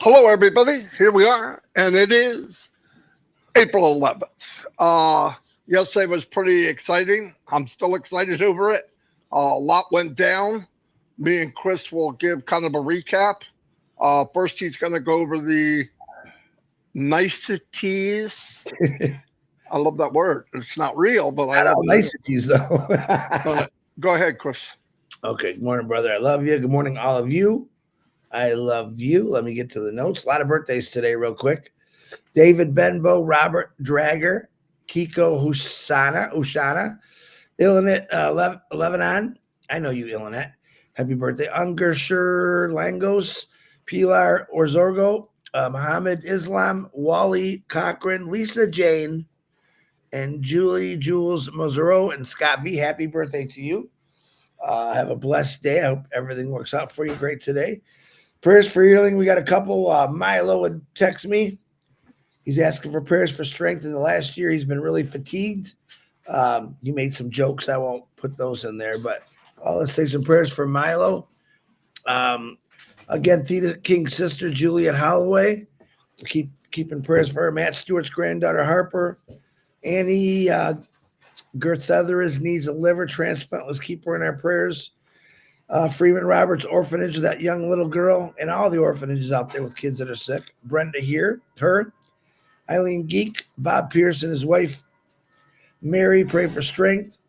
Hello, everybody. Here we are, and it is April 11th. Yesterday was pretty exciting. I'm still excited over it. A lot went down. Me and Chris will give kind of a recap. First, he's going to go over the niceties. I love that word. It's not real, but I Not love all it. niceties, though. Go ahead, Chris. Okay. Good morning, brother. I love you. Good morning, all of you. I love you. Let me get to the notes. A lot of birthdays today, real quick. David Benbow, Robert Drager, Kiko Ushana, Ilanet Lebanon. I know you, Ilanet. Happy birthday. Ungersher Langos, Pilar Orzorgo, Mohammed Islam, Wally Cochran, Lisa Jane, and Julie Jules Mozero, and Scott V. Happy birthday to you. Have a blessed day. I hope everything works out for you great today. Prayers for healing. We got a couple. Milo would text me. He's asking for prayers for strength. In the last year, he's been really fatigued. He made some jokes. I won't put those in there, but let's say some prayers for Milo. Um, again, Theta King's sister, Juliet Holloway. Keeping prayers for her. Matt Stewart's granddaughter, Harper. Annie Gerthetheris needs a liver transplant. Let's keep her in our prayers. Freeman Roberts Orphanage, that young little girl, and all the orphanages out there with kids that are sick. Brenda her. Eileen Geek, Bob Pierce and his wife, Mary, pray for strength.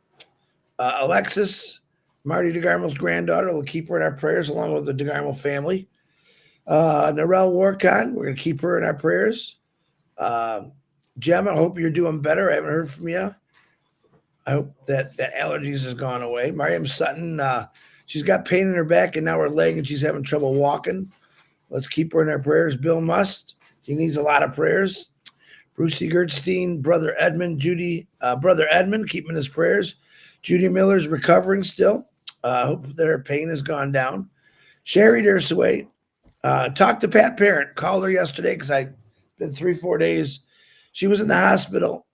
Alexis, Marty DeGarmo's granddaughter, we'll keep her in our prayers along with the DeGarmo family. Narelle Warcon, we're going to keep her in our prayers. Gemma, I hope you're doing better. I haven't heard from you. I hope that allergies has gone away. Mariam Sutton, she's got pain in her back and now her leg, and she's having trouble walking. Let's keep her in our prayers. Bill Must, he needs a lot of prayers. Brucey Gertstein, Brother Edmund, Brother Edmund, keep him in his prayers. Judy Miller's recovering still. I hope that her pain has gone down. Sherry Dersaway, talked to Pat Parent, called her yesterday because I've been 3-4 days. She was in the hospital,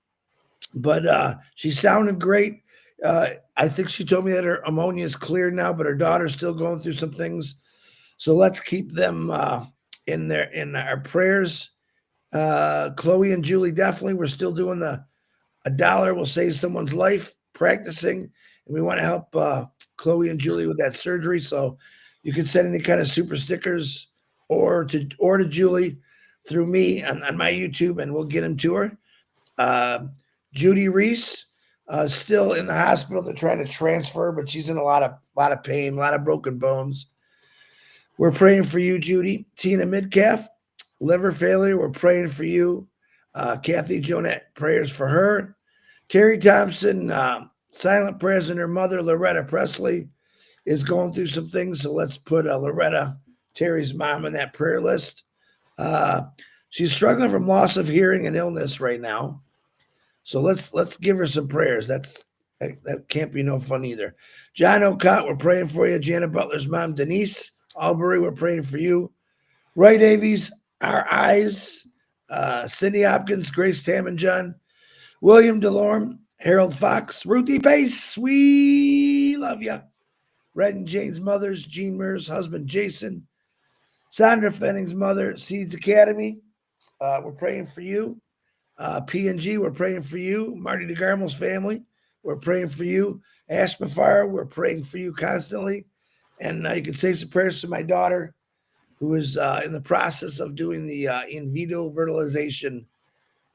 but she sounded great. I think she told me that her ammonia is cleared now, but her daughter's still going through some things. So let's keep them in our prayers. Chloe and Julie, definitely. We're still doing a dollar will save someone's life practicing, and we want to help Chloe and Julie with that surgery. So you can send any kind of super stickers or to Julie through me on my YouTube, and we'll get them to her. Judy Reese, still in the hospital. They're trying to transfer, but she's in a lot of pain, a lot of broken bones. We're praying for you, Judy. Tina Midcalf, liver failure. We're praying for you. Kathy Jonette, prayers for her. Terry Thompson, silent prayers, and her mother, Loretta Presley, is going through some things. So let's put Loretta, Terry's mom, on that prayer list. She's struggling from loss of hearing and illness right now. So let's give her some prayers. That can't be no fun either. John O'Cott, we're praying for you. Janet Butler's mom, Denise Albury, we're praying for you. Roy Davies, our eyes. Cindy Hopkins, Grace Tammanjohn, William DeLorme, Harold Fox, Ruthie Pace, we love you. Red and Jane's mothers, Jean Mears' husband, Jason. Sandra Fenning's mother, Seeds Academy. We're praying for you. P&G, we're praying for you. Marty DeGarmo's family, we're praying for you. Ash Mufareh, we're praying for you constantly. And you can say some prayers to my daughter, who is in the process of doing the in vitro fertilization.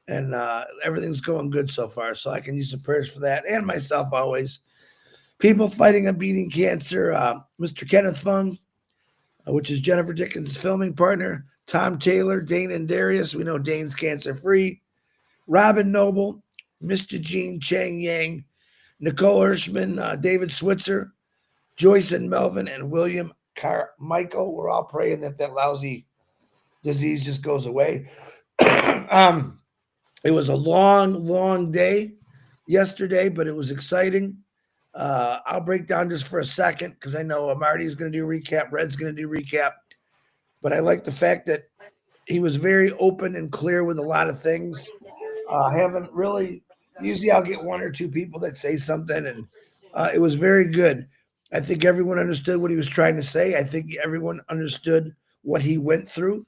And everything's going good so far. So I can use some prayers for that and myself always. People fighting and beating cancer. Mr. Kenneth Fung, which is Jennifer Dickens' filming partner. Tom Taylor, Dane and Darius. We know Dane's cancer-free. Robin Noble, Mr. Jean Chang Yang, Nicole Hirschman, David Switzer, Joyce and Melvin, and William Carmichael. We're all praying that lousy disease just goes away. It was a long day yesterday, but it was exciting. I'll break down just for a second because I know Marty's going to do a recap. Red's going to do a recap. But I like the fact that he was very open and clear with a lot of things. Haven't really, usually I'll get one or two people that say something, and it was very good. I think everyone understood what he was trying to say. I think everyone understood what he went through.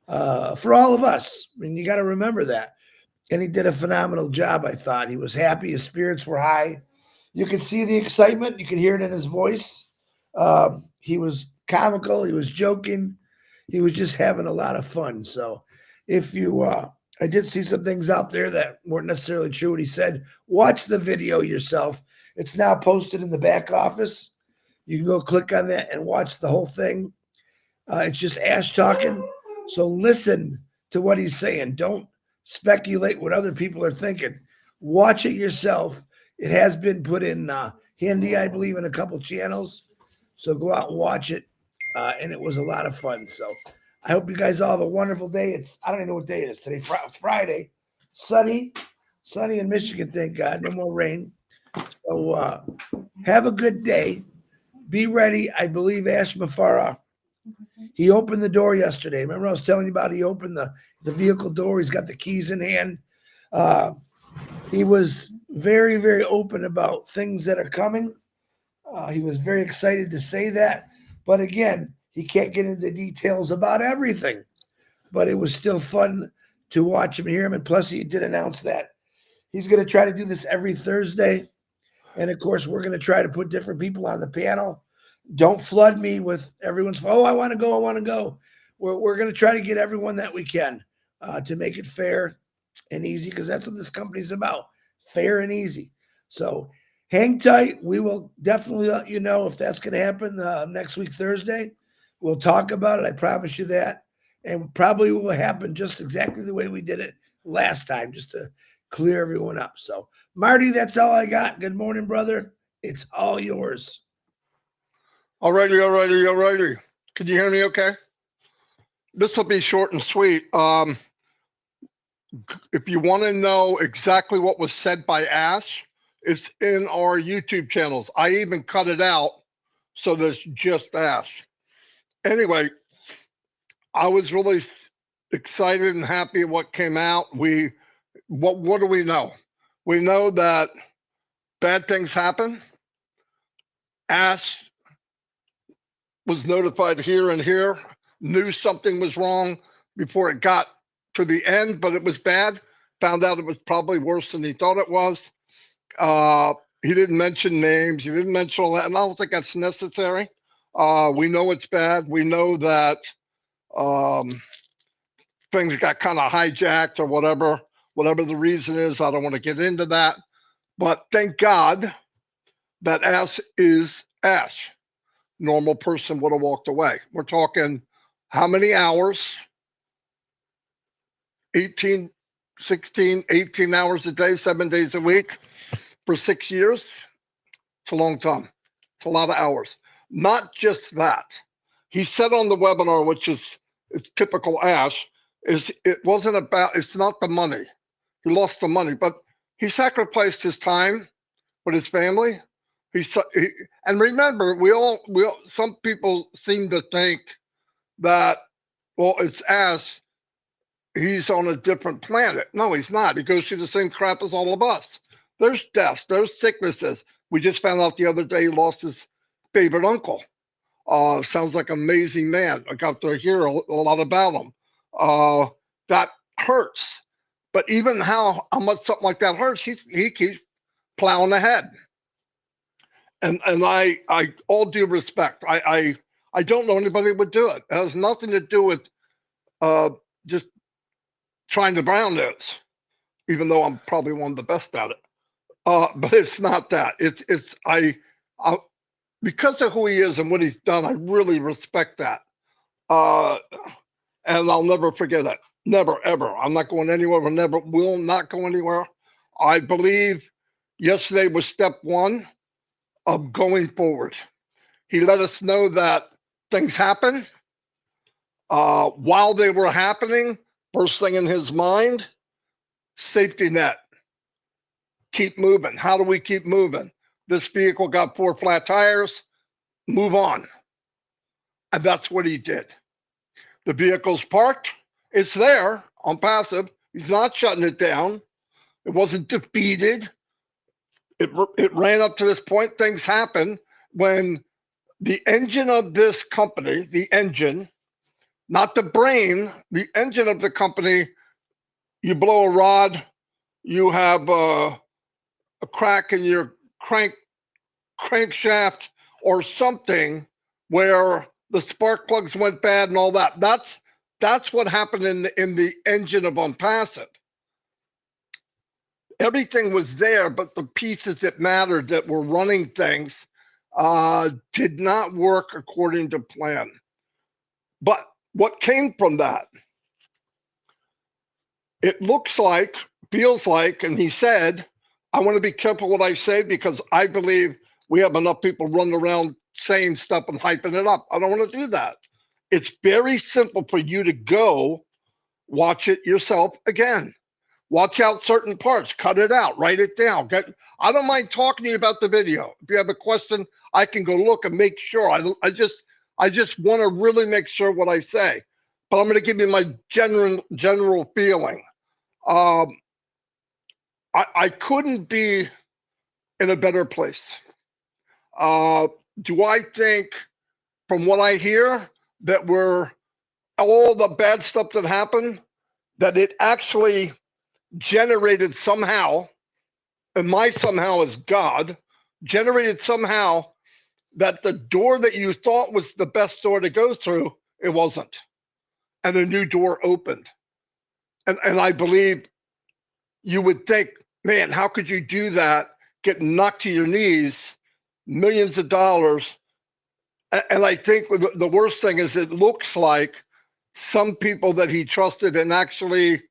for all of us. I mean, you got to remember that. And he did a phenomenal job, I thought. He was happy. His spirits were high. You could see the excitement. You could hear it in his voice. He was comical. He was joking. He was just having a lot of fun. So if you, I did see some things out there that weren't necessarily true what he said. Watch the video yourself. It's now posted in the back office. You can go click on that and watch the whole thing. It's just Ash talking. So listen to what he's saying. Don't speculate what other people are thinking. Watch it yourself. It has been put in handy, I believe, in a couple channels. So go out and watch it. And it was a lot of fun. So I hope you guys all have a wonderful day. I don't even know what day it is today. Friday. Sunny in Michigan, thank God. No more rain. So have a good day. Be ready. I believe Ash Mufareh, he opened the door yesterday. Remember I was telling you about he opened the vehicle door. He's got the keys in hand. He was very, very open about things that are coming. He was very excited to say that. But again, he can't get into the details about everything. But it was still fun to watch him and hear him. And plus, he did announce that he's going to try to do this every Thursday. And of course, we're going to try to put different people on the panel. Don't flood me with everyone's, oh, I want to go, I want to go. We're going to try to get everyone that we can to make it fair and easy, because that's what this company's about, fair and easy. So hang tight. We will definitely let you know if that's going to happen next week, Thursday. We'll talk about it. I promise you that. And probably will happen just exactly the way we did it last time, just to clear everyone up. So, Marty, that's all I got. Good morning, brother. It's all yours. Alrighty. Can you hear me okay? This will be short and sweet. If you want to know exactly what was said by Ash, it's in our YouTube channels. I even cut it out so there's just Ash. Anyway, I was really excited and happy at what came out. What do we know? We know that bad things happen. Ash was notified here and here, knew something was wrong before it got to the end, but it was bad. Found out it was probably worse than he thought it was. He didn't mention names. He didn't mention all that, and I don't think that's necessary. We know it's bad. We know that things got kind of hijacked or whatever the reason is. I don't want to get into that. But thank God that Ash is Ash. Normal person would have walked away. We're talking how many hours? 18, 16, 18 hours a day, 7 days a week for 6 years. It's a long time. It's a lot of hours. Not just that. He said on the webinar, which is typical Ash, it's not the money. He lost the money, but he sacrificed his time with his family. And remember, some people seem to think that, well, it's Ash, he's on a different planet. No, he's not. He goes through the same crap as all of us. There's deaths, there's sicknesses. We just found out the other day he lost his favorite uncle. Sounds like an amazing man. I got to hear a lot about him. That hurts. But even how much something like that hurts, he keeps plowing ahead. And I all due respect, I don't know anybody who would do it. It has nothing to do with just trying to brown nose, even though I'm probably one of the best at it. But it's not that. I because of who he is and what he's done, I really respect that. And I'll never forget it. Never, ever. I'm not going anywhere. Will not go anywhere. I believe yesterday was step one of going forward. He let us know that things happen. While they were happening, first thing in his mind, safety net. Keep moving. How do we keep moving? This vehicle got 4 flat tires. Move on. And that's what he did. The vehicle's parked. It's there on passive. He's not shutting it down. It wasn't defeated. It ran up to this point. Things happen when the engine of this company, the engine, not the brain, the engine of the company. You blow a rod, you have a crack in your crankshaft or something where the spark plugs went bad and all that. That's what happened in the engine of Unpassive. Everything was there, but the pieces that mattered that were running things did not work according to plan. But what came from that? It looks like, feels like, and he said, I want to be careful what I say because I believe we have enough people running around saying stuff and hyping it up. I don't want to do that. It's very simple for you to go watch it yourself again. Watch out certain parts, cut it out, write it down. I don't mind talking to you about the video. If you have a question, I can go look and make sure. I just want to really make sure what I say. But I'm going to give you my general feeling. I couldn't be in a better place. Do I think, from what I hear, that we're all the bad stuff that happened, that it actually generated somehow, and my somehow is God, generated somehow that the door that you thought was the best door to go through, it wasn't. And a new door opened. And I believe you would think, man, how could you do that, get knocked to your knees, millions of dollars? And I think the worst thing is it looks like some people that he trusted and actually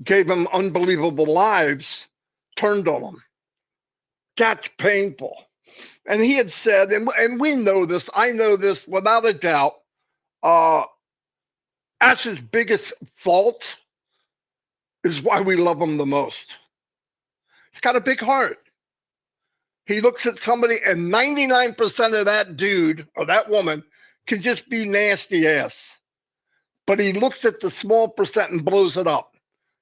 gave him unbelievable lives turned on him. That's painful. And he had said, and we know this, I know this without a doubt, Ash's biggest fault is why we love him the most. He's got a big heart. He looks at somebody, and 99% of that dude or that woman can just be nasty ass. But he looks at the small percent and blows it up.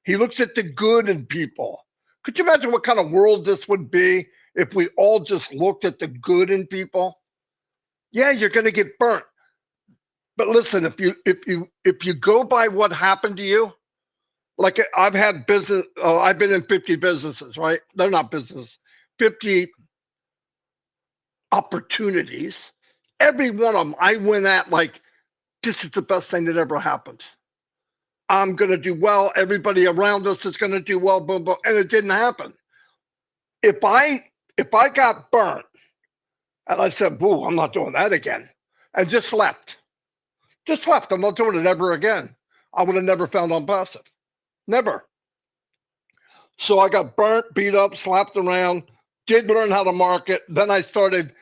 He looks at the good in people. Could you imagine what kind of world this would be if we all just looked at the good in people? Yeah, you're going to get burnt. But listen, if you go by what happened to you, like I've had business, I've been in 50 businesses, right? They're not business, 50 opportunities. Every one of them, I went at like, this is the best thing that ever happened. I'm going to do well. Everybody around us is going to do well, boom, boom. And it didn't happen. If I got burnt and I said, boo, I'm not doing that again, and just left. I'm not doing it ever again. I would have never found Unpassive. Never. So I got burnt, beat up, slapped around, did learn how to market. Then I started,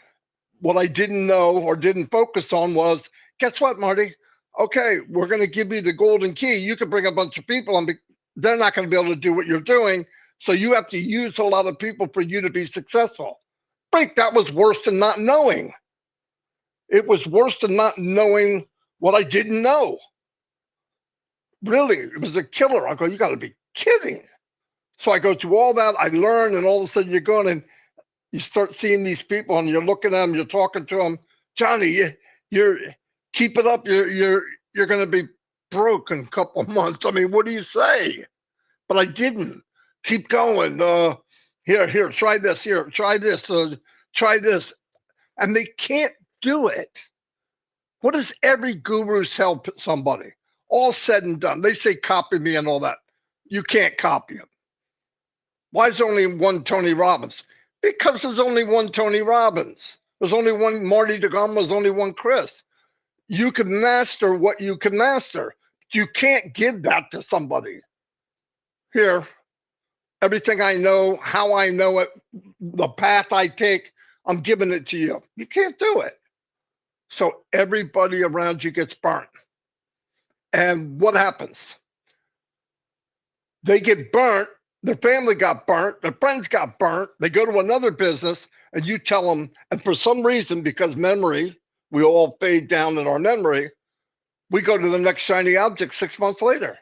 what I didn't know or didn't focus on was, guess what, Marty? Okay, we're going to give you the golden key. You can bring a bunch of people and they're not going to be able to do what you're doing. So you have to use a lot of people for you to be successful. Break, that was worse than not knowing. It was worse than not knowing what I didn't know. Really, it was a killer. I go, you got to be kidding. So I go through all that. I learn, and all of a sudden you're going and you start seeing these people, and you're looking at them, you're talking to them. Johnny, you're keep it up. You're going to be broke in a couple of months. I mean, what do you say? But I didn't. Keep going. Here, try this. Here, try this. Try this. And they can't do it. What does every guru tell somebody? All said and done. They say copy me and all that. You can't copy him. Why is there only one Tony Robbins? Because there's only one Tony Robbins. There's only one Marty DeGrom. There's only one Chris. You can master what you can master. You can't give that to somebody. Here, everything I know, how I know it, the path I take, I'm giving it to you. You can't do it. So everybody around you gets burnt. And what happens? They get burnt. Their family got burnt. Their friends got burnt. They go to another business and you tell them, and for some reason, because memory, we all fade down in our memory, we go to the next shiny object 6 months later.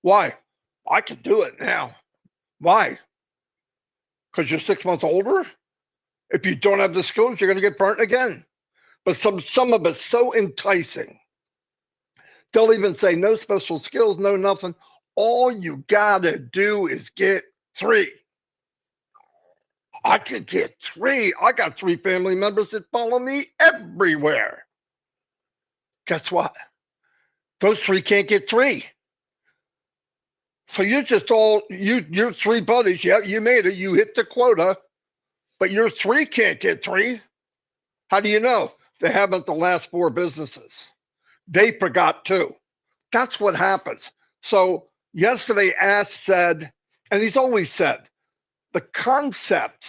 Why? I can do it now. Why? Because you're 6 months older? If you don't have the skills, you're going to get burnt again. But some of it's so enticing. They'll even say no special skills, no nothing. All you gotta do is get 3. I could get 3. I got 3 family members that follow me everywhere. Guess what? Those 3 can't get 3. So you're just your 3 buddies. Yeah, you made it. You hit the quota, but your 3 can't get 3. How do you know? They haven't the last 4 businesses. They forgot too. That's what happens. So yesterday, Ash said, and he's always said, the concept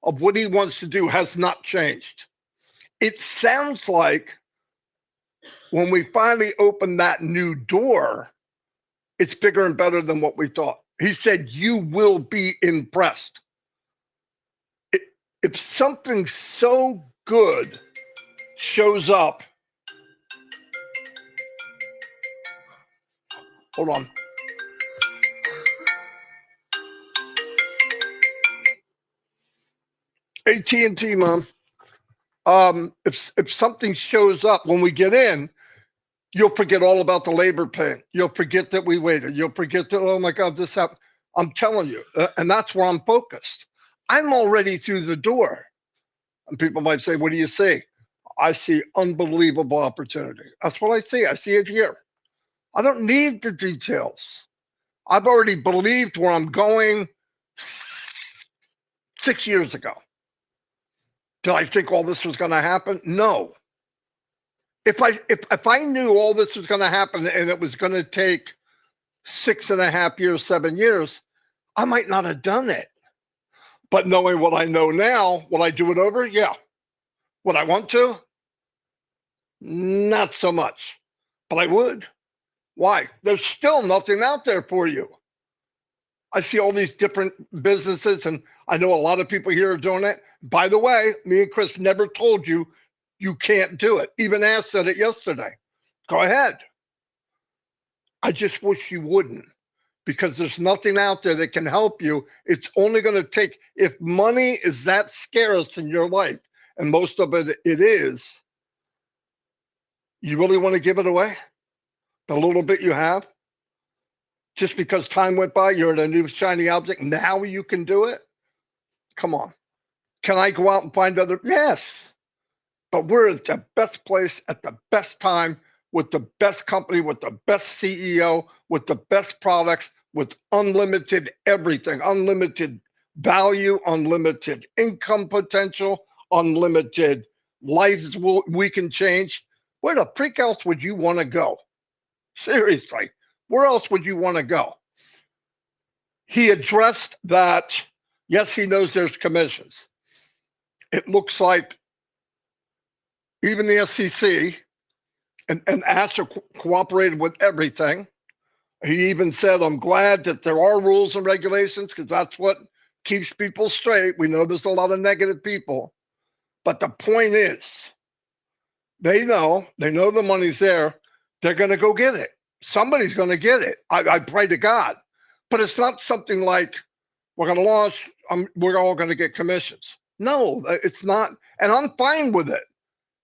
of what he wants to do has not changed. It sounds like when we finally open that new door, it's bigger and better than what we thought. He said, you will be impressed. If something so good shows up, hold on. AT&T, Mom. If something shows up when we get in, you'll forget all about the labor pain. You'll forget that we waited. You'll forget that, oh my God, this happened. I'm telling you, and that's where I'm focused. I'm already through the door. And people might say, what do you see? I see unbelievable opportunity. That's what I see. I see it here. I don't need the details. I've already believed where I'm going 6 years ago. Did I think all this was going to happen? No. If I knew all this was going to happen and it was going to take 6.5 years, 7 years, I might not have done it. But knowing what I know now, will I do it over? Yeah. Would I want to? Not so much. But I would. Why? There's still nothing out there for you. I see all these different businesses, and I know a lot of people here are doing it. By the way, me and Chris never told you you can't do it. Even Ash said it yesterday. Go ahead. I just wish you wouldn't, because there's nothing out there that can help you. It's only going to take, if money is that scarce in your life, and most of it is, you really want to give it away? The little bit you have? Just because time went by, you're in a new shiny object, now you can do it? Come on. Can I go out and find other? Yes. But we're at the best place at the best time with the best company, with the best CEO, with the best products, with unlimited everything, unlimited value, unlimited income potential, unlimited lives we can change. Where the freak else would you want to go? Seriously, where else would you want to go? He addressed that, yes, he knows there's commissions. It looks like even the SEC and Ash cooperated with everything. He even said, I'm glad that there are rules and regulations because that's what keeps people straight. We know there's a lot of negative people. But the point is, they know the money's there. They're going to go get it. Somebody's going to get it. I pray to God. But it's not something like we're going to launch, we're all going to get commissions. No, it's not. And I'm fine with it.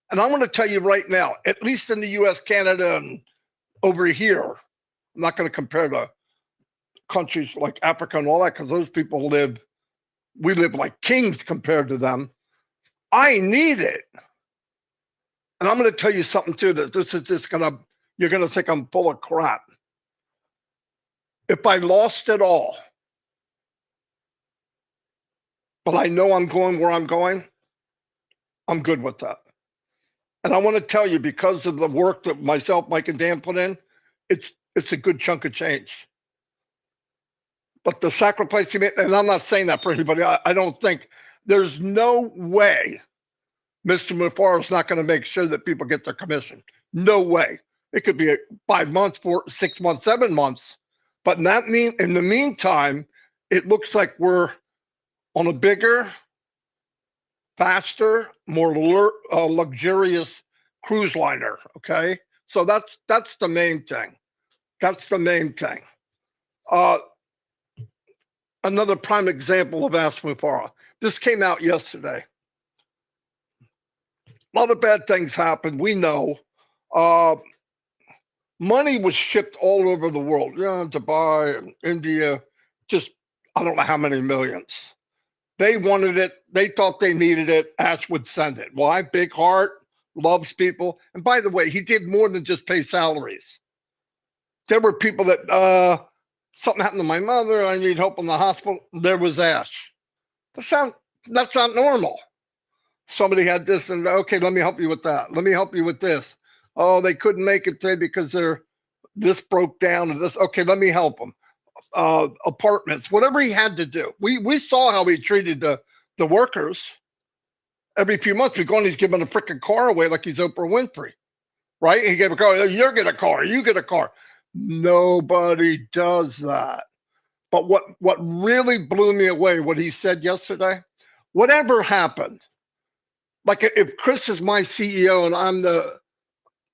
And I'm going to tell you right now, at least in the US, Canada, and over here, I'm not going to compare to countries like Africa and all that because those people we live like kings compared to them. I need it. And I'm going to tell you something too, that this is just you're going to think I'm full of crap. If I lost it all, but I know I'm going where I'm going, I'm good with that. And I want to tell you, because of the work that myself, Mike, and Dan put in, it's a good chunk of change. But the sacrifice you made, and I'm not saying that for anybody, I don't think, there's no way Mr. Mufareh is not going to make sure that people get their commission. No way. It could be 5 months, 4, 6 months, 7 months. But in the meantime, it looks like we're on a bigger, faster, more luxurious cruise liner. Okay, so that's the main thing. That's the main thing. Another prime example of Ash Mufareh. This came out yesterday. A lot of bad things happened. We know. Money was shipped all over the world, Dubai and India, just I don't know how many millions. They wanted it. They thought they needed it. Ash would send it. Why? Big heart, loves people. And by the way, he did more than just pay salaries. There were people that something happened to my mother. I need help in the hospital. There was Ash. That's not normal. Somebody had this, and okay, let me help you with that. Let me help you with this. Oh, they couldn't make it today because this broke down, or this. Okay, let me help them. Apartments, whatever he had to do. We saw how he treated the workers. Every few months, we go and he's giving a freaking car away like he's Oprah Winfrey, right? He gave a car. You get a car. You get a car. Nobody does that. But what really blew me away, what he said yesterday, whatever happened, like if Chris is my CEO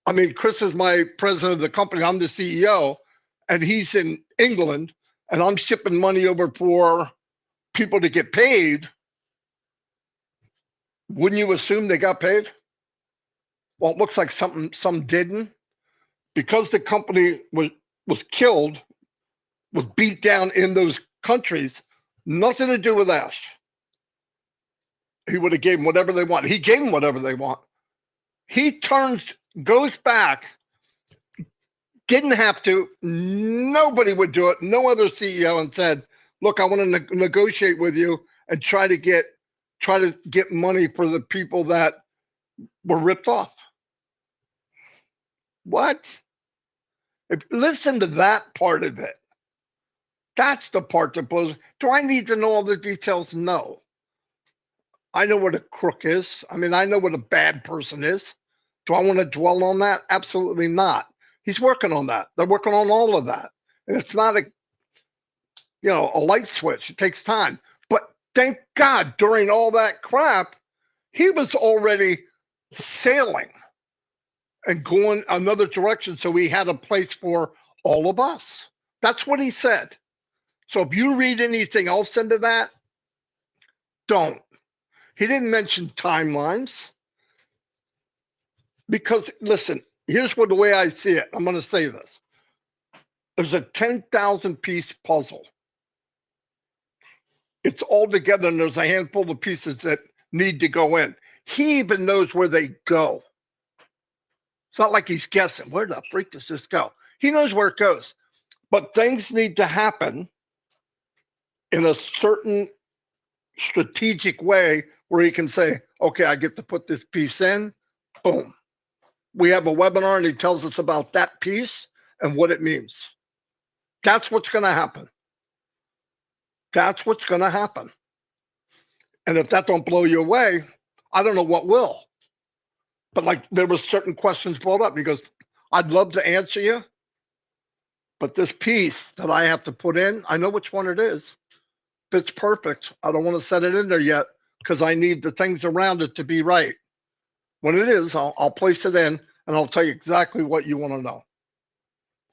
and Chris is my president of the company, I'm the CEO, and he's in England, and I'm shipping money over for people to get paid, wouldn't you assume they got paid? Well, it looks like some didn't, because the company was killed, was beat down in those countries. Nothing to do with Ash. He would have gave them whatever they want. He gave them whatever they want. He goes back, didn't have to. Nobody would do it. No other CEO, and said, "Look, I want to negotiate with you and try to get money for the people that were ripped off." What? Listen to that part of it. That's the part that blows. Do I need to know all the details? No. I know what a crook is. I know what a bad person is. Do I want to dwell on that? Absolutely not. He's working on that. They're working on all of that. And it's not a light switch. It takes time. But thank God, during all that crap, he was already sailing and going another direction. So he had a place for all of us. That's what he said. So if you read anything else into that, don't. He didn't mention timelines. Because, listen, here's the way I see it. I'm going to say this. There's a 10,000 piece puzzle. It's all together, and there's a handful of pieces that need to go in. He even knows where they go. It's not like he's guessing. Where the freak does this go? He knows where it goes. But things need to happen in a certain strategic way where he can say, okay, I get to put this piece in. Boom. We have a webinar, and he tells us about that piece and what it means. That's what's going to happen. That's what's going to happen. And if that don't blow you away, I don't know what will. But like, there were certain questions brought up. He goes, I'd love to answer you, but this piece that I have to put in, I know which one it is. It's perfect. I don't want to set it in there yet because I need the things around it to be right. When it is, I'll place it in, and I'll tell you exactly what you want to know.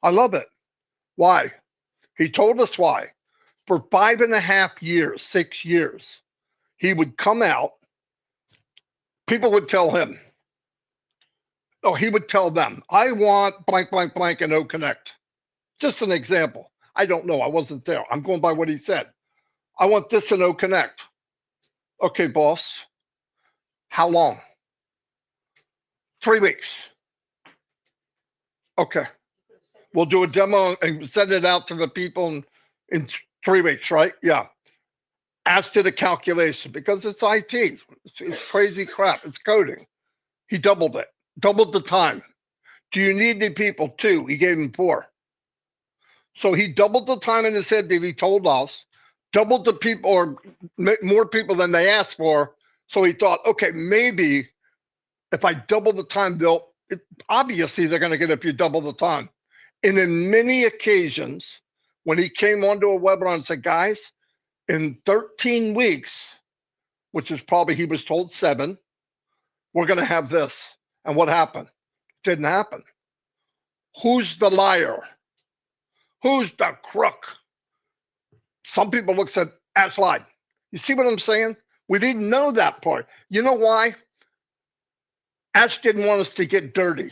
I love it. Why? He told us why. For 5.5 years, 6 years, he would come out. People would tell him, he would tell them, I want blank, blank, blank and Connect. Just an example. I don't know. I wasn't there. I'm going by what he said. I want this in Connect. Okay, boss. How long? 3 weeks. Okay. We'll do a demo and send it out to the people in 3 weeks, right? Yeah. Ash did a calculation because it's IT. It's crazy crap. It's coding. He doubled it, doubled the time. Do you need any people? 2. He gave him 4. So he doubled the time in his head that he told us, doubled the people or more people than they asked for. So he thought, okay, maybe if I double the time, obviously they're going to get it if you double the time. And in many occasions, when he came onto a webinar and said, guys, in 13 weeks, which is probably he was told 7, we're going to have this. And what happened? Didn't happen. Who's the liar? Who's the crook? Some people look at Ash lied. You see what I'm saying? We didn't know that part. You know why? Ash didn't want us to get dirty.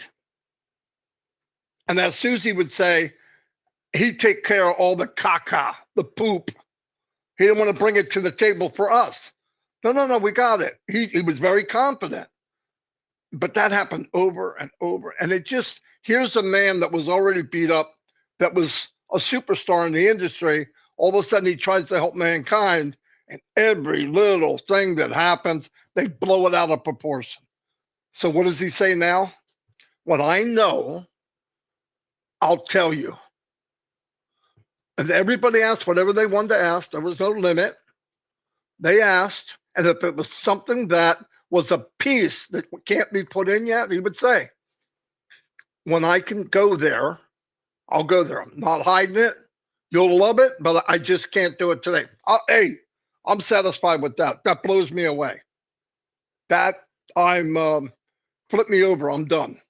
And as Susie would say, he'd take care of all the caca, the poop. He didn't want to bring it to the table for us. No, we got it. He was very confident. But that happened over and over. And it just, here's a man that was already beat up, that was a superstar in the industry. All of a sudden, he tries to help mankind. And every little thing that happens, they blow it out of proportion. So what does he say now? What I know, I'll tell you. And everybody asked whatever they wanted to ask. There was no limit. They asked, and if it was something that was a piece that can't be put in yet, he would say, when I can go there, I'll go there. I'm not hiding it. You'll love it, but I just can't do it today. Hey, I'm satisfied with that. That blows me away. That flip me over. I'm done.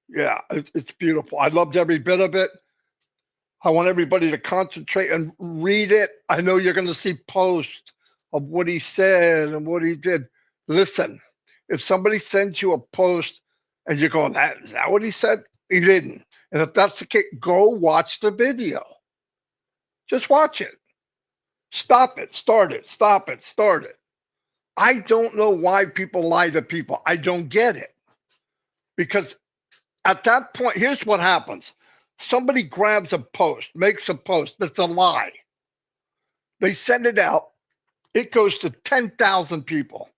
Yeah, it's beautiful. I loved every bit of it. I want everybody to concentrate and read it. I know you're going to see posts of what he said and what he did. Listen, if somebody sends you a post and you're going, is that what he said? He didn't. And if that's the case, go watch the video. Just watch it. Stop it, start it, stop it, start it. I don't know why people lie to people. I don't get it. Because at that point, here's what happens. Somebody grabs a post, makes a post that's a lie. They send it out. It goes to 10,000 people,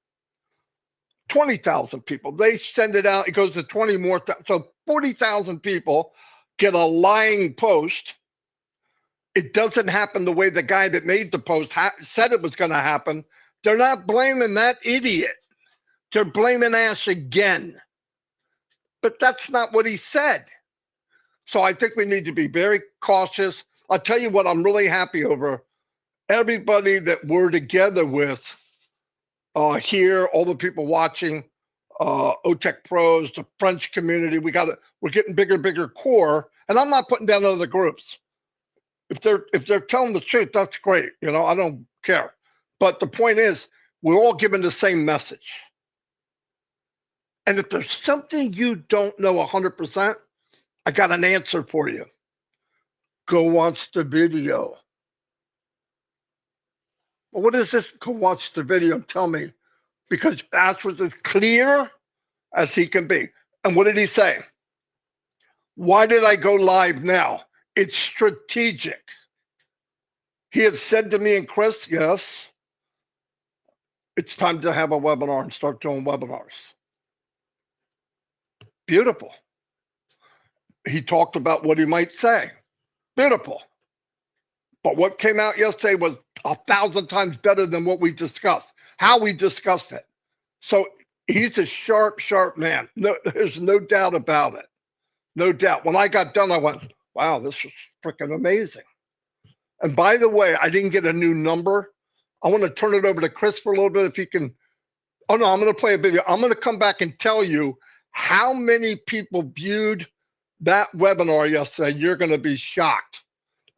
20,000 people. They send it out. It goes to 20 more. So 40,000 people get a lying post. It doesn't happen the way the guy that made the post said it was going to happen. They're not blaming that idiot. They're blaming Ash again. But that's not what he said. So I think we need to be very cautious. I'll tell you what I'm really happy over. Everybody that we're together with here, all the people watching, OTEC Pros, the French community, we're getting bigger core. And I'm not putting down other groups. If they're telling the truth, that's great. You know, I don't care. But the point is, we're all given the same message. And if there's something you don't know 100%, I got an answer for you. Go watch the video. Well, what is this? Go watch the video and tell me. Because Ash was as clear as he can be. And what did he say? Why did I go live now? It's strategic. He had said to me and Chris, yes, it's time to have a webinar and start doing webinars. Beautiful. He talked about what he might say. Beautiful. But what came out yesterday was 1,000 times better than what we discussed, how we discussed it. So he's a sharp man. No, there's no doubt about it. No doubt. When I got done, I went, wow, this is freaking amazing. And by the way, I didn't get a new number. I want to turn it over to Chris for a little bit if he can. Oh, no, I'm going to play a video. I'm going to come back and tell you how many people viewed that webinar yesterday. You're going to be shocked.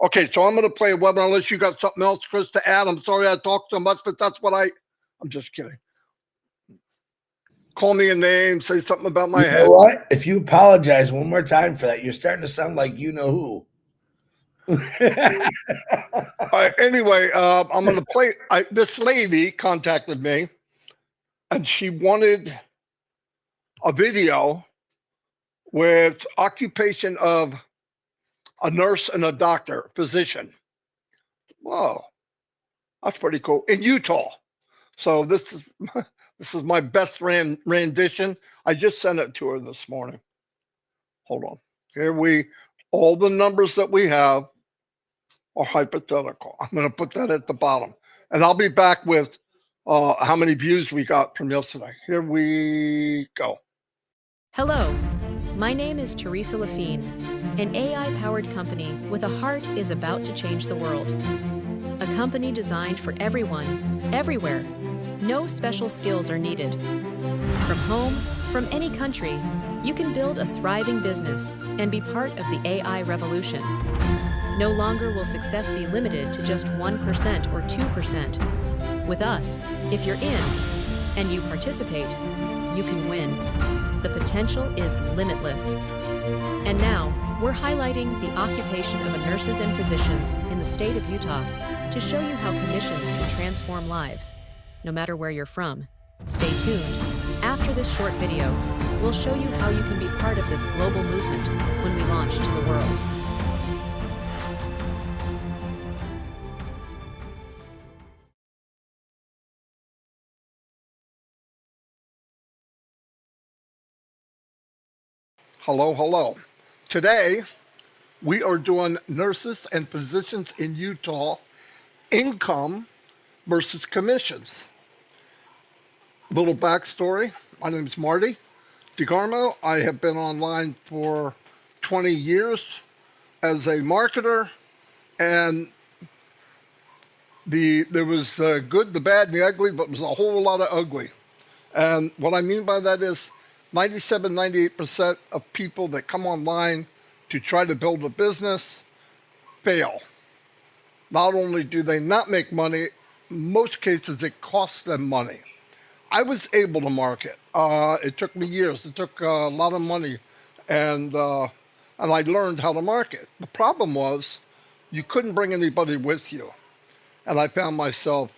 Okay, so I'm going to play a webinar unless you got something else, Chris, to add. I'm sorry I talked so much, but that's what I'm just kidding. Call me a name, say something about my head. You know what? If you apologize one more time for that, you're starting to sound like you know who. Anyway, I'm going to play. This lady contacted me, and she wanted a video with occupation of a nurse and a doctor, physician. Whoa, that's pretty cool. In Utah. So this is my best rendition. I just sent it to her this morning. Hold on. All the numbers that we have are hypothetical. I'm going to put that at the bottom. And I'll be back with how many views we got from yesterday. Here we go. Hello, my name is Teresa Lafine. An AI-powered company with a heart is about to change the world. A company designed for everyone, everywhere. No special skills are needed. From home, from any country, you can build a thriving business and be part of the AI revolution. No longer will success be limited to just 1% or 2%. With us, if you're in and you participate, you can win. The potential is limitless. And now, we're highlighting the occupation of nurses and physicians in the state of Utah to show you how commissions can transform lives, no matter where you're from. Stay tuned. After this short video, we'll show you how you can be part of this global movement when we launch to the world. Hello, hello. Today, we are doing nurses and physicians in Utah, income versus commissions. Little backstory. My name is Marty DeGarmo. I have been online for 20 years as a marketer, and there was good, the bad, and the ugly, but there was a whole lot of ugly. And what I mean by that is 97, 98% of people that come online to try to build a business fail. Not only do they not make money, most cases it costs them money. I was able to market. It took me years. It took a lot of money, and I learned how to market. The problem was you couldn't bring anybody with you, and I found myself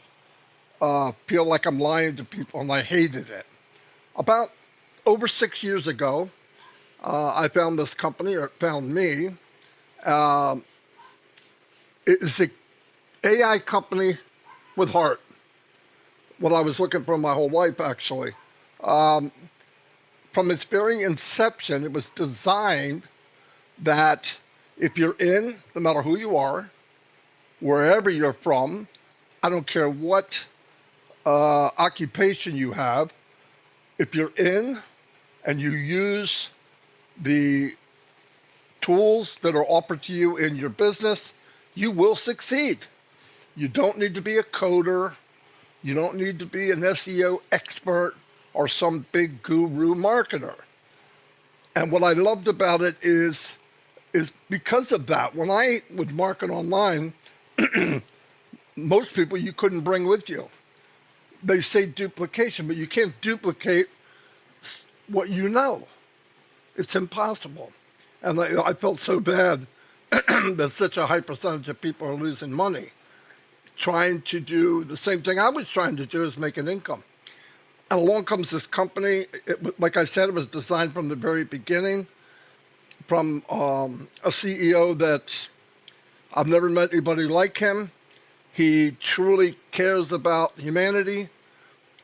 feel like I'm lying to people, and I hated it. About over 6 years ago, I found this company, or it found me. It is an AI company with heart. What I was looking for my whole life, actually. From its very inception, it was designed that if you're in, no matter who you are, wherever you're from, I don't care what occupation you have, if you're in and you use the tools that are offered to you in your business, you will succeed. You don't need to be a coder. You don't need to be an SEO expert or some big guru marketer. And what I loved about it is because of that. When I would market online, most people you couldn't bring with you. They say duplication, but you can't duplicate what you know. It's impossible. And I felt so bad that such a high percentage of people are losing money trying to do the same thing I was trying to do, is make an income. And along comes this company. Like I said, it was designed from the very beginning from a CEO that I've never met anybody like him. He truly cares about humanity,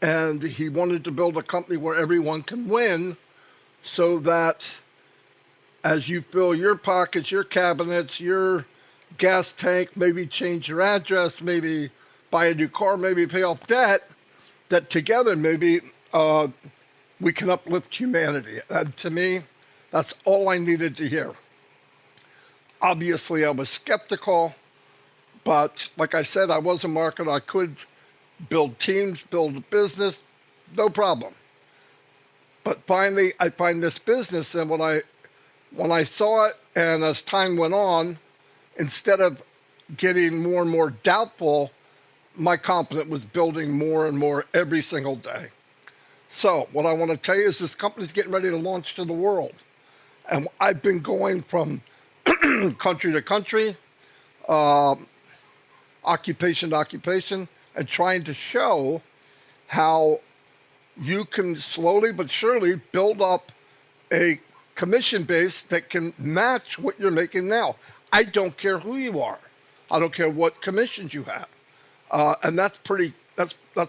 and he wanted to build a company where everyone can win, so that as you fill your pockets, your cabinets, your gas tank, maybe change your address, maybe buy a new car, maybe pay off debt, that together maybe we can uplift humanity. And to me, that's all I needed to hear. Obviously, I was skeptical, but like I said, I was a marketer. I could build teams, build a business, no problem. But finally, I find this business, and when I saw it, and as time went on, instead of getting more and more doubtful, my confidence was building more and more every single day. So what I want to tell you is this company's getting ready to launch to the world. And I've been going from country to country, occupation to occupation, and trying to show how you can slowly but surely build up a commission base that can match what you're making now. I don't care who you are. I don't care what commissions you have. And that's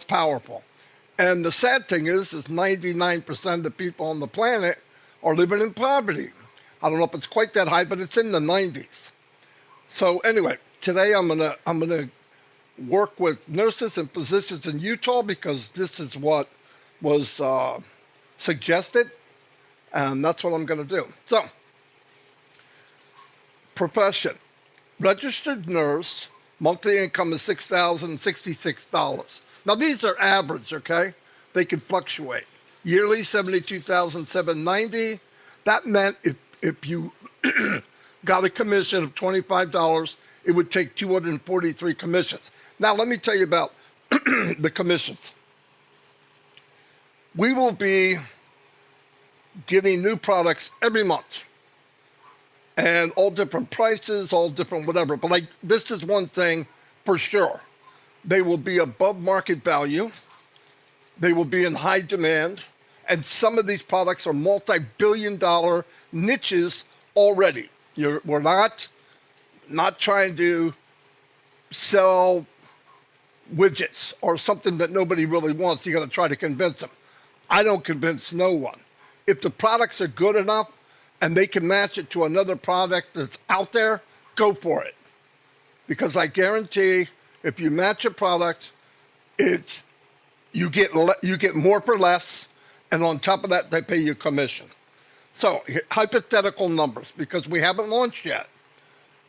powerful. And the sad thing is 99% of the people on the planet are living in poverty. I don't know if it's quite that high, but it's in the 90s. So anyway, today I'm gonna work with nurses and physicians in Utah, because this is what was suggested, and that's what I'm gonna do. So, profession: registered nurse, monthly income is $6,066. Now these are average, okay? They can fluctuate. Yearly $72,790. That meant if you got a commission of $25, it would take 243 commissions. Now let me tell you about the commissions. We will be getting new products every month. and all different prices, all different whatever. But like this is one thing for sure. They will be above market value. They will be in high demand. And some of these products are multi-billion-dollar niches already. We're not trying to sell widgets or something that nobody really wants. You got to try to convince them. I don't convince no one. If the products are good enough and they can match it to another product that's out there, go for it. Because I guarantee if you match a product, you get more for less, and on top of that, they pay you commission. So hypothetical numbers, because we haven't launched yet.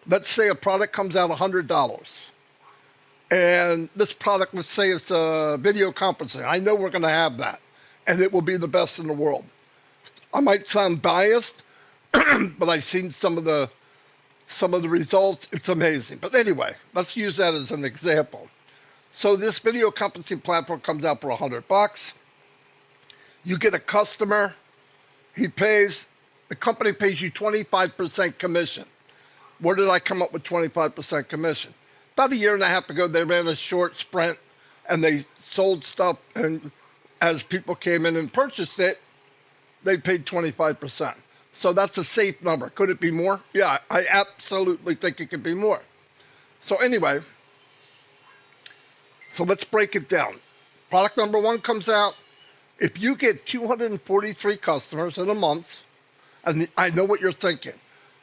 Let's say a product comes out $100. And this product, let's say it's a video conferencing. I know we're going to have that, and it will be the best in the world. I might sound biased, but I've seen some of the results. It's amazing. But anyway, let's use that as an example. So this video conferencing platform comes out for $100. You get a customer. The company pays you 25% commission. Where did I come up with 25% commission? About a year and a half ago, they ran a short sprint and they sold stuff. And as people came in and purchased it, they paid 25%. So that's a safe number. Could it be more? Yeah, I absolutely think it could be more. So anyway, so let's break it down. Product number one comes out. If you get 243 customers in a month, and I know what you're thinking.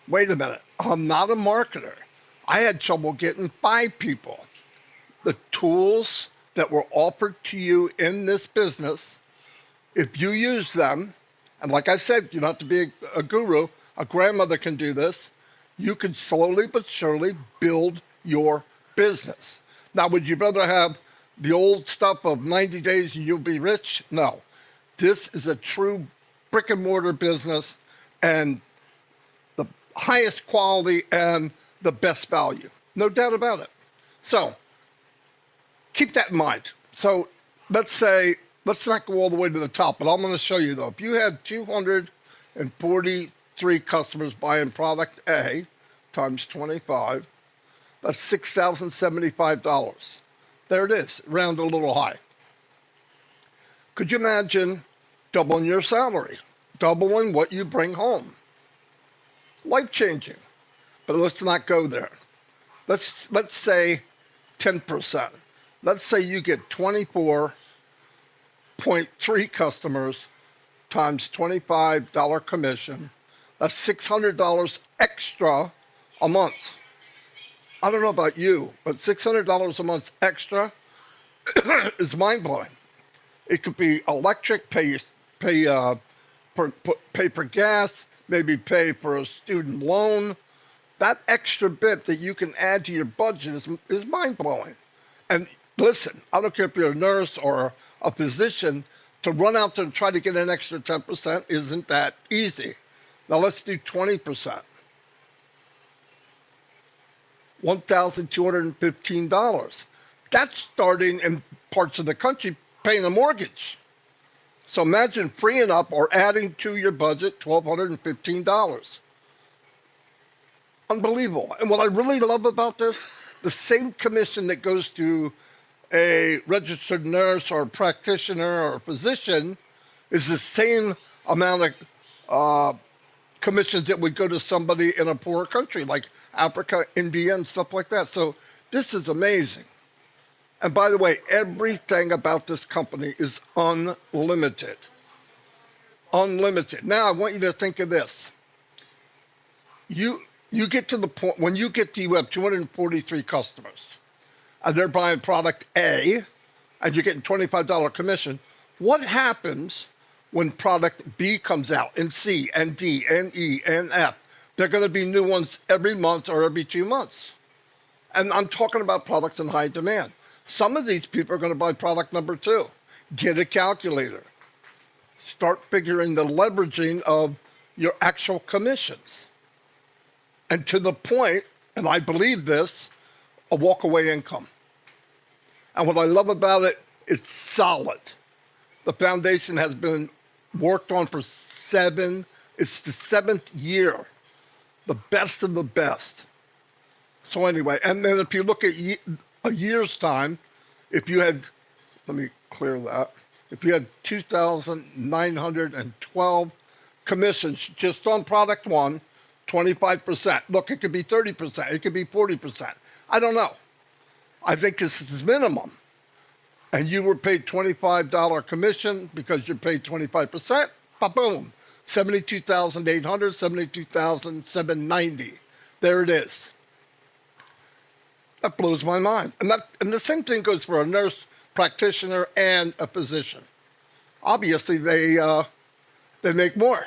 Wait a minute, I'm not a marketer. I had trouble getting 5 people. The tools that were offered to you in this business, if you use them, and like I said, you don't have to be a guru, a grandmother can do this, you can slowly but surely build your business. Now, would you rather have the old stuff of 90 days and you'll be rich? No. This is a true brick and mortar business and the highest quality and the best value. No doubt about it. So keep that in mind. So let's not go all the way to the top, but I'm going to show you though. If you had 243 customers buying product A times 25, that's $6,075. There it is, round a little high. Could you imagine doubling your salary, doubling what you bring home? Life-changing. But let's not go there. Let's say 10%. Let's say you get 24.3 customers times $25 commission. That's $600 extra a month. I don't know about you, but $600 a month extra is mind-blowing. It could be electric, pay for gas, maybe pay for a student loan. That extra bit that you can add to your budget is mind-blowing. And listen, I don't care if you're a nurse or a physician, to run out there and try to get an extra 10% isn't that easy. Now let's do 20%. $1,215. That's starting in parts of the country paying a mortgage. So imagine freeing up or adding to your budget $1,215. Unbelievable. And what I really love about this, the same commission that goes to a registered nurse or a practitioner or a physician is the same amount of commissions that would go to somebody in a poor country like Africa, India, and stuff like that. So this is amazing. And by the way, everything about this company is unlimited. Unlimited. Now I want you to think of this. You get to the point when you have 243 customers and they're buying product A and you're getting $25 commission. What happens when product B comes out and C and D and E and F? There are going to be new ones every month or every 2 months. And I'm talking about products in high demand. Some of these people are going to buy product number 2. Get a calculator. Start figuring the leveraging of your actual commissions. And to the point, and I believe this, a walk-away income. And what I love about it, it's solid. The foundation has been worked on for it's the 7th year the best of the best. So anyway, and then if you look at a year's time, if you had, let me clear that, if you had 2,912 commissions just on product one, 25%. Look, it could be 30%, it could be 40%. I don't know. I think this is minimum. And you were paid $25 commission because you're paid 25%, boom, 72,800, 72,790. There it is. That blows my mind. And the same thing goes for a nurse practitioner and a physician. Obviously, they make more,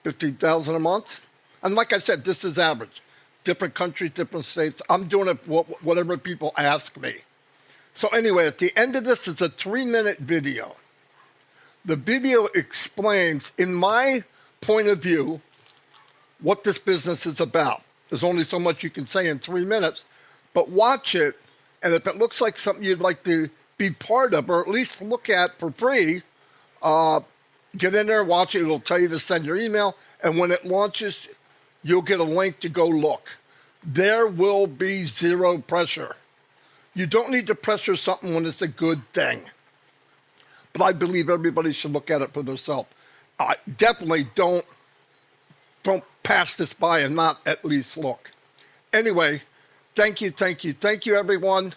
15,000 a month. And like I said, this is average. Different countries, different states. I'm doing it whatever people ask me. So anyway, at the end of this is a 3-minute video. The video explains, in my point of view, what this business is about. There's only so much you can say in 3 minutes, but watch it, and if it looks like something you'd like to be part of, or at least look at for free, get in there, watch it. It'll tell you to send your email, and when it launches, you'll get a link to go look. There will be zero pressure. You don't need to pressure something when it's a good thing. But I believe everybody should look at it for themselves. Definitely don't pass this by and not at least look. Anyway, thank you, everyone.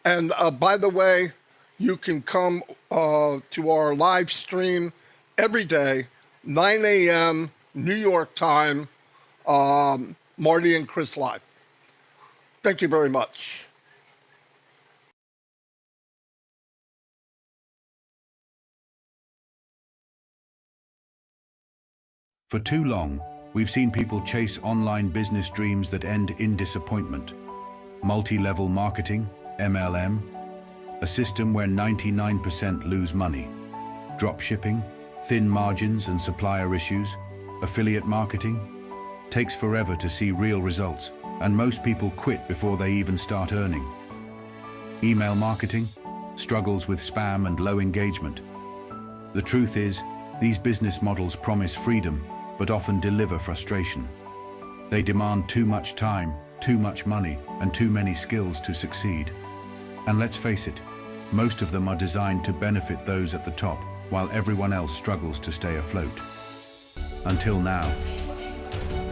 And by the way, you can come to our live stream every day, 9 a.m. New York time, Marty and Chris live. Thank you very much. For too long, we've seen people chase online business dreams that end in disappointment. Multi-level marketing, MLM, a system where 99% lose money. Drop shipping, thin margins and supplier issues, affiliate marketing, takes forever to see real results, and most people quit before they even start earning. Email marketing, struggles with spam and low engagement. The truth is, these business models promise freedom, but often deliver frustration. They demand too much time, too much money, and too many skills to succeed. And let's face it, most of them are designed to benefit those at the top, while everyone else struggles to stay afloat. Until now.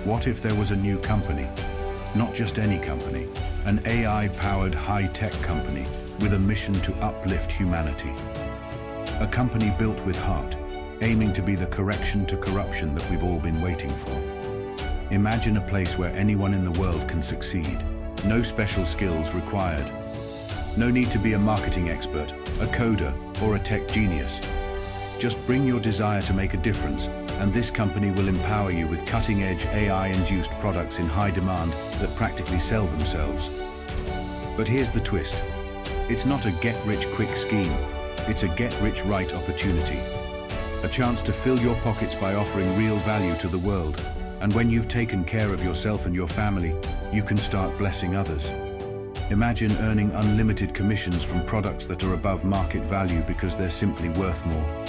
What if there was a new company? Not just any company, an AI-powered high-tech company with a mission to uplift humanity. A company built with heart, aiming to be the correction to corruption that we've all been waiting for. Imagine a place where anyone in the world can succeed. No special skills required. No need to be a marketing expert, a coder, or a tech genius. Just bring your desire to make a difference, and this company will empower you with cutting-edge AI-induced products in high demand that practically sell themselves. But here's the twist. It's not a get-rich-quick scheme. It's a get-rich-right opportunity. A chance to fill your pockets by offering real value to the world. And when you've taken care of yourself and your family, you can start blessing others. Imagine earning unlimited commissions from products that are above market value because they're simply worth more.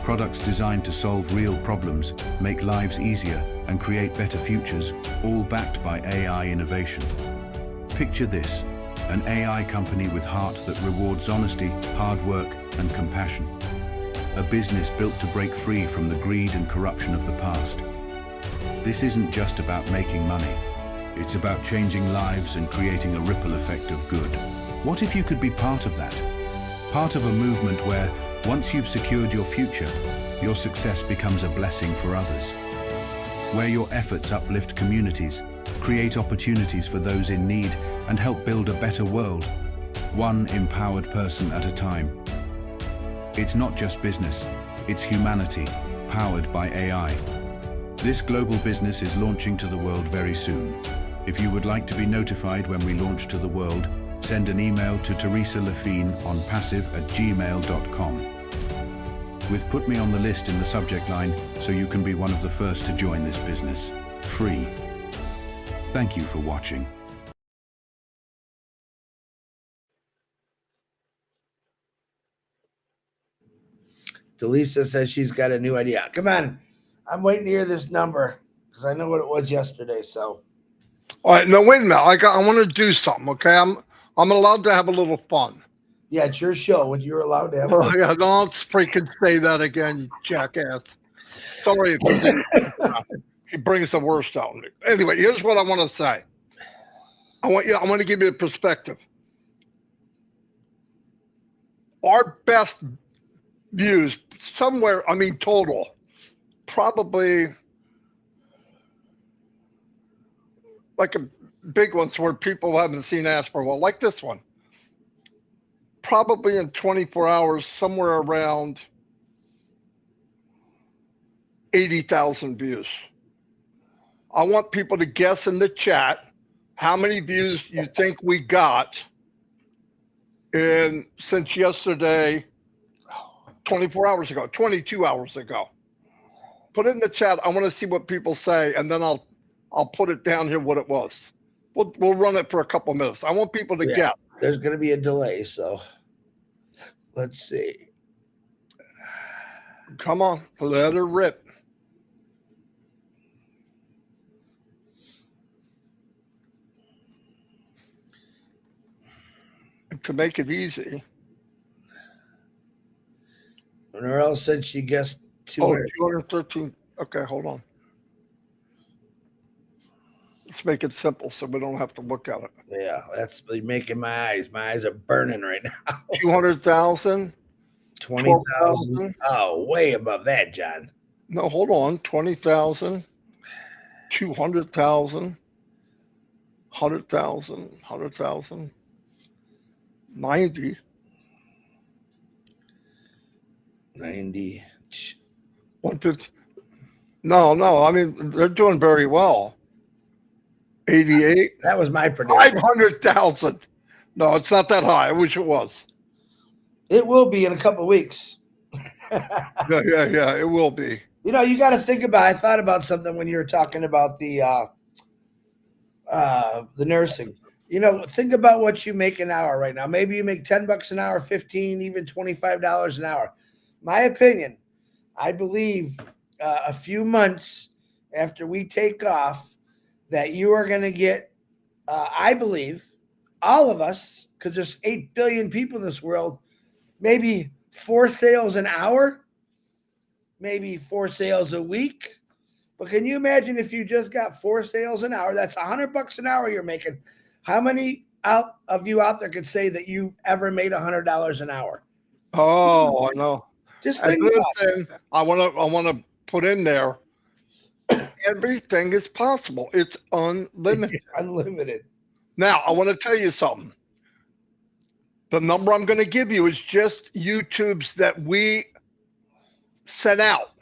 Products designed to solve real problems, make lives easier, and create better futures, all backed by AI innovation. Picture this, an AI company with heart that rewards honesty, hard work, and compassion. A business built to break free from the greed and corruption of the past. This isn't just about making money. It's about changing lives and creating a ripple effect of good. What if you could be part of that? Part of a movement where, once you've secured your future, your success becomes a blessing for others. Where your efforts uplift communities, create opportunities for those in need, and help build a better world, one empowered person at a time. It's not just business, it's humanity, powered by AI. This global business is launching to the world very soon. If you would like to be notified when we launch to the world, send an email to Teresa Lafine on passive@gmail.com. With "Put me on the list" in the subject line so you can be one of the first to join this business. Free. Thank you for watching. Delisa says she's got a new idea. Come on. I'm waiting to hear this number. because I know what it was yesterday. So All right, no, wait a minute. I want to do something. Okay, I'm allowed to have a little fun. yeah, it's your show. What you're allowed to have. Oh yeah, don't freaking say that again, you jackass. Sorry if you didn't. He brings the worst out in me. Anyway, here's what I want to say. I want to give you a perspective. Our best views somewhere, I mean, total, probably like a big ones where people haven't seen Ash for a while, like this one. Probably in 24 hours, somewhere around 80,000 views. I want people to guess in the chat how many views you think we got since yesterday, 24 hours ago, 22 hours ago. Put it in the chat. I want to see what people say, and then I'll put it down here what it was. We'll run it for a couple minutes. I want people to guess. There's going to be a delay, so let's see. Come on, let her rip. To make it easy. Or else since she guessed 200. 213. Okay, hold on. Let's make it simple so we don't have to look at it. Yeah, that's making my eyes are burning right now. 200,000. 20,000. Oh, way above that, John. No, hold on. 20,000. 200,000. 100,000. 100,000. 90. 150. No. I mean, they're doing very well. 88. That was my prediction. 500,000. No, it's not that high. I wish it was. It will be in a couple of weeks. Yeah. It will be. You know, you got to think about. I thought about something when you were talking about the nursing. You know, think about what you make an hour right now. Maybe you make $10 an hour, 15, even $25 an hour. My opinion, I believe a few months after we take off, that you are going to get, I believe, all of us, because there's 8 billion people in this world, maybe 4 sales an hour, maybe 4 sales a week. But can you imagine if you just got 4 sales an hour? That's $100 an hour you're making. How many of you out there could say that you've ever made $100 an hour? Oh, I know. Just think about it. I want to put in there. Everything is possible. It's unlimited. Unlimited. Now, I want to tell you something. The number I'm going to give you is just YouTube's that we sent out.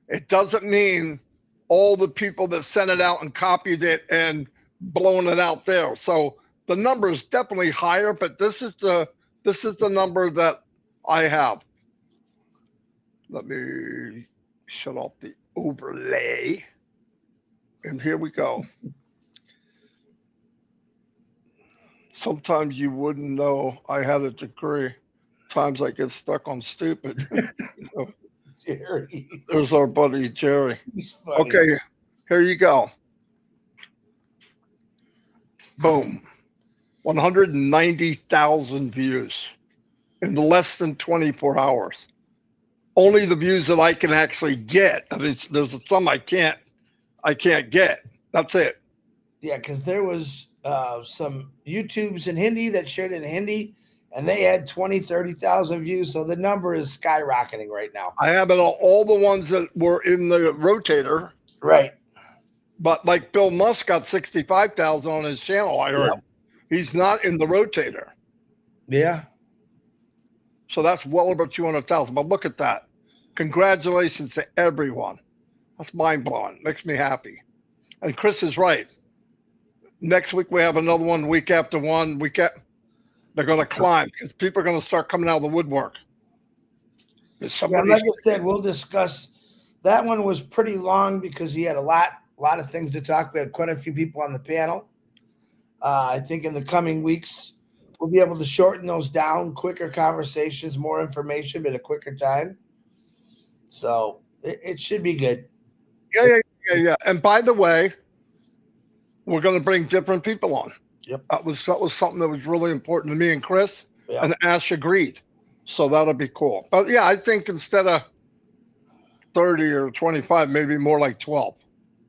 It doesn't mean all the people that sent it out and copied it and blown it out there. So the number is definitely higher, but this is the number that I have. Let me shut off the overlay. And here we go. Sometimes you wouldn't know I had a degree. Times I get stuck on stupid. Jerry. There's our buddy Jerry. He's funny. Okay, here you go. Boom. 190,000 views in less than 24 hours. Only the views that I can actually get. I mean, there's some I can't get. That's it. Yeah, because there was some YouTubes in Hindi that shared in Hindi, and they had 20, 30,000 views. So the number is skyrocketing right now. I have it all the ones that were in the rotator. Right. But like Bill Musk got 65,000 on his channel, I heard. Yep. He's not in the rotator. Yeah. So that's well over 200,000. But look at that. Congratulations to everyone. That's mind-blowing. Makes me happy. And Chris is right. Next week we have another one, week after one. They're going to climb because people are going to start coming out of the woodwork. Yeah, like I said, we'll discuss. That one was pretty long because he had a lot of things to talk. We had quite a few people on the panel. I think in the coming weeks, we'll be able to shorten those down, quicker conversations, more information, but a quicker time. So it should be good. Yeah. Okay, yeah. And by the way, we're going to bring different people on. Yep. That was something that was really important to me and Chris, Yeah. and Ash agreed. So that'll be cool. But yeah, I think instead of 30 or 25, maybe more like 12.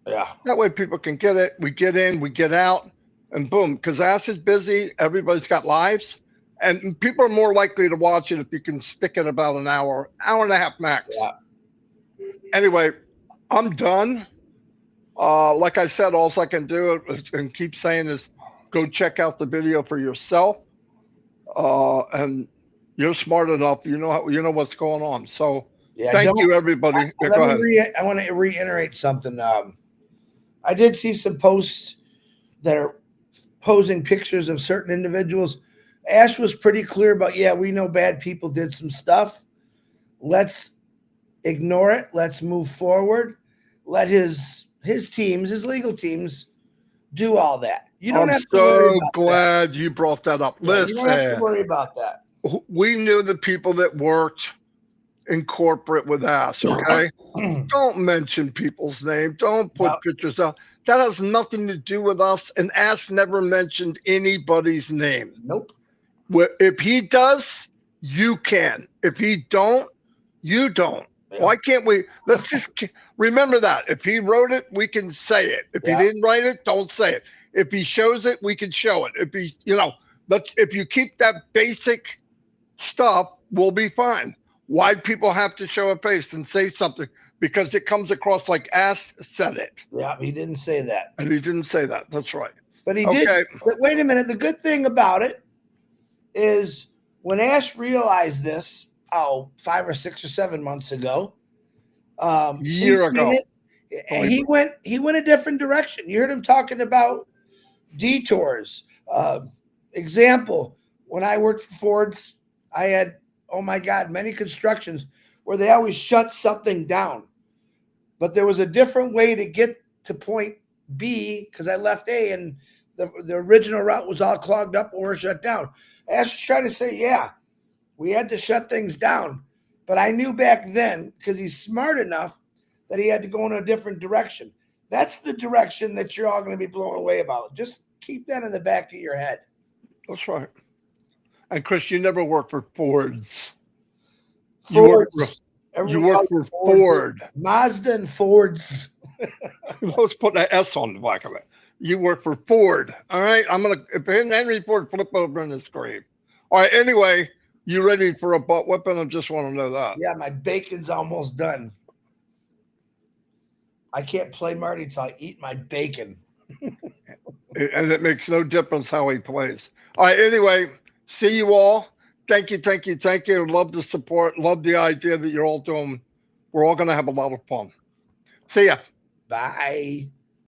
Yeah. That way people can get it. We get in, we get out, and boom. Because Ash is busy. Everybody's got lives. And people are more likely to watch it if you can stick it about an hour, hour and a half max. Yeah. Anyway, I'm done. Like I said, all I can do and keep saying is go check out the video for yourself. And you're smart enough. You know what's going on. So Yeah. thank you, everybody. Yeah, go ahead. I want to reiterate something. I did see some posts that are posing pictures of certain individuals. Ash was pretty clear about, yeah, we know bad people did some stuff. Let's ignore it. Let's move forward. Let his teams, his legal teams, do all that. You don't have to worry I'm so about glad you brought that up. that. You don't have to Listen, worry about that. we knew the people that worked in corporate with Ash, okay? Don't mention people's name. Don't put No. pictures out. That has nothing to do with us. And Ash never mentioned anybody's name. Nope. If he does, you can. If he don't, you don't. Yeah. Why can't we? Let's just remember that. If he wrote it, we can say it. If Yeah. he didn't write it, don't say it. If he shows it, we can show it. If he, if you keep that basic stuff, we'll be fine. Why people have to show a face and say something? Because it comes across like Ash said it. Yeah, he didn't say that. And he didn't say that. That's right. But he Okay. did. But wait a minute. The good thing about it is when Ash realized this, 5 or 6 or 7 months ago, Year ago. he went a different direction. You heard him talking about detours. Example, when I worked for Ford's, I had, oh my God, many constructions where they always shut something down. But there was a different way to get to point B because I left A and the original route was all clogged up or shut down. Ash was trying to say, yeah, we had to shut things down. But I knew back then, because he's smart enough, that he had to go in a different direction. That's the direction that you're all going to be blown away about. Just keep that in the back of your head. That's right. And Chris, you never worked for Ford's. Ford's. You work for Ford. Mazda and Ford's. Let's put an S on the back of it. You work for Ford. All right. If Henry Ford flip over in his grave. All right. Anyway, you ready for a butt whipping? I just want to know that. Yeah, my bacon's almost done. I can't play Marty till I eat my bacon. And it makes no difference how he plays. All right. Anyway, see you all. Thank you. Love the support. Love the idea that you're all doing. We're all going to have a lot of fun. See ya. Bye.